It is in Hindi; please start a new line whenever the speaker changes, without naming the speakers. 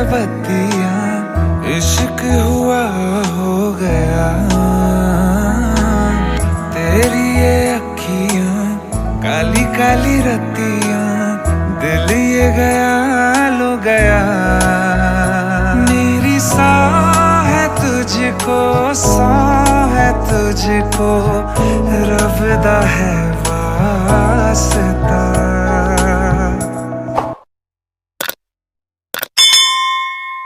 बत्तियां, इश्क हुआ हो गया। तेरी ये अखियां, काली काली रत्तियां, दिल ये गया लो गया। मेरी सांह है तुझको, सांह है तुझको, रब दा है वास्ता।